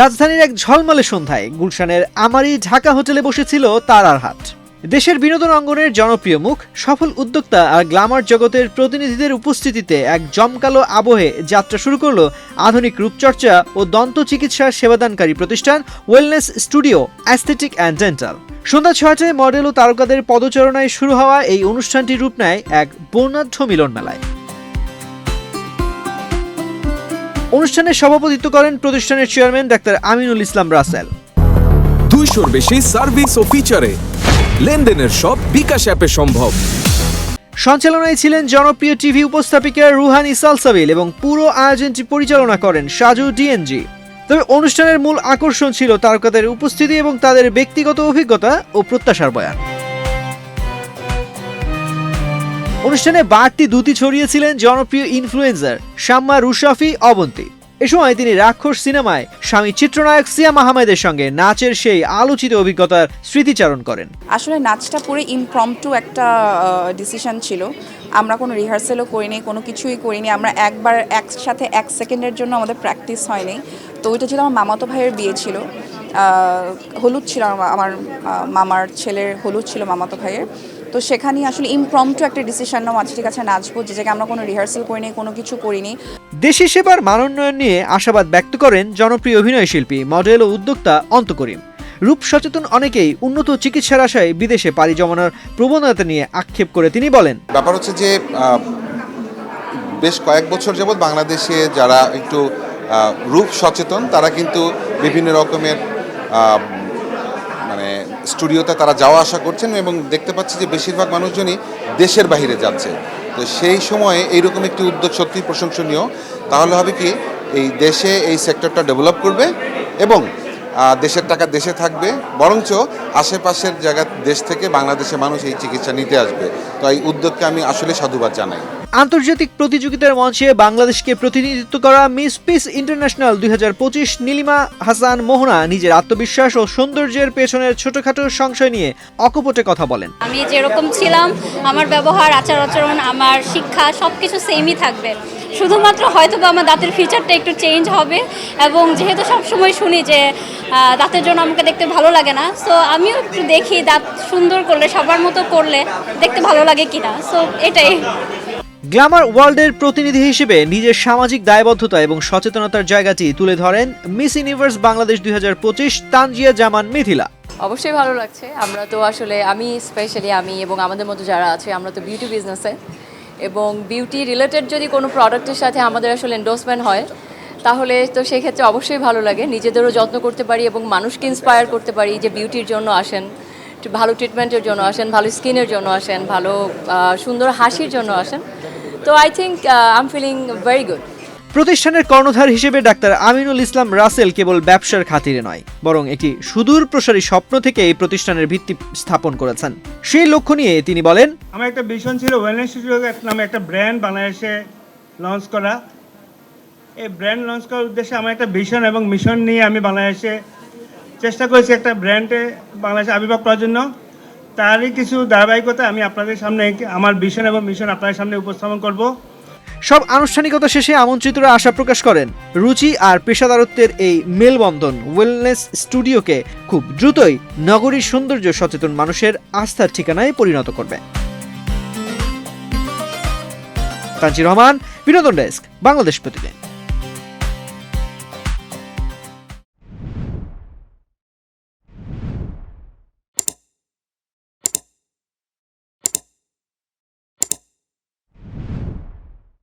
রাজধানীর এক ঝলমলে সন্ধ্যায় গুলশানের আমারি ঢাকা হোটেলে বসেছিল তারার হাট। দেশের বিনোদন অঙ্গনের জনপ্রিয় মুখ, সফল উদ্যোক্তা আর গ্ল্যামার জগতের প্রতিনিধিদের উপস্থিতিতে এক জমকালো আবহে যাত্রা শুরু করলো আধুনিক রূপচর্চা ও দন্ত চিকিৎসার সেবাদানকারী প্রতিষ্ঠান wellness studio aesthetic and dental. সন্ধ্যা ৬টায় মডেল ও তারকাদের পদচারণায় শুরু হওয়া এই অনুষ্ঠানটি রূপ নেয় এক বর্ণাঢ্য মিলন মেলায়। অনুষ্ঠানে সভাপতিত্ব করেন প্রতিষ্ঠানের চেয়ারম্যান ডাক্তার আমিনুল ইসলাম রাসেল। 200-র বেশি সার্ভিস ও ফিচারে লেনদেনের সব বিকাশ অ্যাপে সম্ভব। সঞ্চালনায় ছিলেন জনপ্রিয় টিভি উপস্থাপিকা রুহানি সালসাবিল এবং পুরো আয়োজনটি পরিচালনা করেন সাজু ডিএনজি। তবে অনুষ্ঠানের মূল আকর্ষণ ছিল তারকাদের উপস্থিতি এবং তাদের ব্যক্তিগত অভিজ্ঞতা ও প্রত্যাশার বয়ান। অনুষ্ঠানে বাড়তি দ্যুতি ছড়িয়েছিলেন জনপ্রিয় ইনফ্লুয়েন্সার শাম্মা রুশাফি অবন্তী। এ সময় তিনি রাক্ষস সিনেমায় স্বামী চিত্রনায়ক সিয়াম আহমেদের সঙ্গে নাচের সেই আলোচিত অভিজ্ঞতার স্মৃতিচারণ করেন। আসলে নাচটা পুরো ইমপ্রম্পটু একটা ডিসিশন ছিল। আমরা কোনো রিহার্সেলও করিনি, কোনো কিছুই করিনি। আমরা একবার একসাথে 1 সেকেন্ডের জন্য আমাদের প্র্যাকটিস হয়নি। তো ওইটা ছিল আমার মামাতো ভাইয়ের বিয়ে ছিল, হলুদ ছিল আমার মামার ছেলের হলুদ ছিল মামাতো ভাইয়ের। তো সেখানেই আসলে ইমপ্রম্পটু একটা ডিসিশন নাও, আচ্ছা ঠিক আছে নাচবো, যে জায়গায় আমরা কোনো রিহার্সেল করিনি, কোনো কিছু করিনি। দেশি সেবার মানোন্নয়ন নিয়ে আশাবাদ ব্যক্ত করেন জনপ্রিয় অভিনয় শিল্পী, মডেল ও উদ্যোক্তা অন্ত করিম। রূপ সচেতন অনেকেই উন্নত চিকিৎসার আশায় বিদেশে পাড়ি জমানোর প্রবণতা নিয়ে আক্ষেপ করে তিনি বলেন, ব্যাপার হচ্ছে যে বেশ কয়েক বছর যাবৎ বাংলাদেশে যারা একটু রূপ সচেতন তারা কিন্তু বিভিন্ন রকমের মানে স্টুডিওতে তারা যাওয়া আসা করছেন এবং দেখতে পাচ্ছি যে বেশিরভাগ মানুষজনই দেশের বাইরে যাচ্ছে। তো সেই সময়ে এইরকম একটি উদ্যোগ সত্যি প্রশংসনীয়। তাহলে হবে কি এই দেশে এই সেক্টরটা ডেভেলপ করবে এবং দেশের টাকা দেশে থাকবে, বরঞ্চ আশেপাশের জায়গা দেশ থেকে বাংলাদেশের মানুষ এই চিকিৎসা নিতে আসবে। তো এই উদ্যোগকে আমি আসলে সাধুবাদ জানাই। আন্তর্জাতিক প্রতিযোগিতার মঞ্চে বাংলাদেশকে প্রতিনিধিত্ব করা Miss Peace International 2025 Nilima Hasan Mohona নিজের আত্মবিশ্বাস ও সৌন্দর্যের পেছনের ছোটখাটো সংশয় নিয়ে অকপটে কথা বলেন। আমি যেরকম ছিলাম, আমার ব্যবহার, আচার আচরণ, আমার শিক্ষা সবকিছু সেমই থাকবে। শুধুমাত্র হয়তো বা আমার দাঁতের ফিচারটা একটু চেঞ্জ হবে, এবং যেহেতু সবসময় শুনি যে দাঁতের জন্য আমাকে দেখতে ভালো লাগে না, সো আমিও একটু দেখি দাঁত সুন্দর করলে, সবার মতো করলে দেখতে ভালো লাগে কিনা। সো এটাই। গ্ল্যামার ওয়ার্ল্ডের প্রতিনিধি হিসেবে নিজের সামাজিক দায়বদ্ধতা এবং সচেতনতার জায়গাটি তুলে ধরেন মিস ইউনিভার্স বাংলাদেশ 2025 তানজিয়া জামান মিথিলা। অবশ্যই ভালো লাগছে। আমরা তো আসলে আমি এবং আমাদের মতো যারা আছে আমরা তো বিউটি বিজনেসে, এবং বিউটি রিলেটেড যদি কোনো প্রোডাক্টের সাথে আমাদের আসলে এন্ডোর্সমেন্ট হয় তাহলে তো সেক্ষেত্রে অবশ্যই ভালো লাগে। নিজেদেরও যত্ন করতে পারি এবং মানুষকে ইন্সপায়ার করতে পারি যে বিউটির জন্য আসেন, ভালো ট্রিটমেন্টের জন্য আসেন, ভালো স্কিনের জন্য আসেন, ভালো সুন্দর হাসির জন্য আসেন। তো I think I am feeling very good. প্রতিষ্ঠানের কর্ণধার হিসেবে ডাক্তার আমিনুল ইসলাম রাসেল কেবল ব্যবসার খাতিরে নয়, বরং একটি সুদূর প্রসারী স্বপ্ন থেকে এই প্রতিষ্ঠানের ভিত্তি স্থাপন করেছেন। সেই লক্ষ্য নিয়ে তিনি বলেন, আমার একটা ভিশন ছিল ওয়েলনেস স্টুডিও নামে একটা ব্র্যান্ড বাংলাদেশে লঞ্চ করা। এই ব্র্যান্ড লঞ্চ করার উদ্দেশ্যে আমার একটা ভিশন এবং মিশন নিয়ে আমি বাংলাদেশে চেষ্টা করেছি একটা ব্র্যান্ডে বাংলাদেশে আবির্ভাব করার জন্য। তারই কিছু ধারাবাহিকতা আমি আপনাদের সামনে আমার ভিশন এবং মিশন আপনাদের সামনে উপস্থাপন করব। সব আনুষ্ঠানিকতা শেষে আমন্ত্রিতরা আশা প্রকাশ করেন রুচি আর পেশাদারত্বের এই মেলবন্ধন ওয়েলনেস স্টুডিওকে খুব দ্রুতই নগরীর সৌন্দর্য সচেতন মানুষের আস্থার ঠিকানায় পরিণত করবে। তানজির রহমান, বিনোদন ডেস্ক, বাংলাদেশ প্রতিদিন।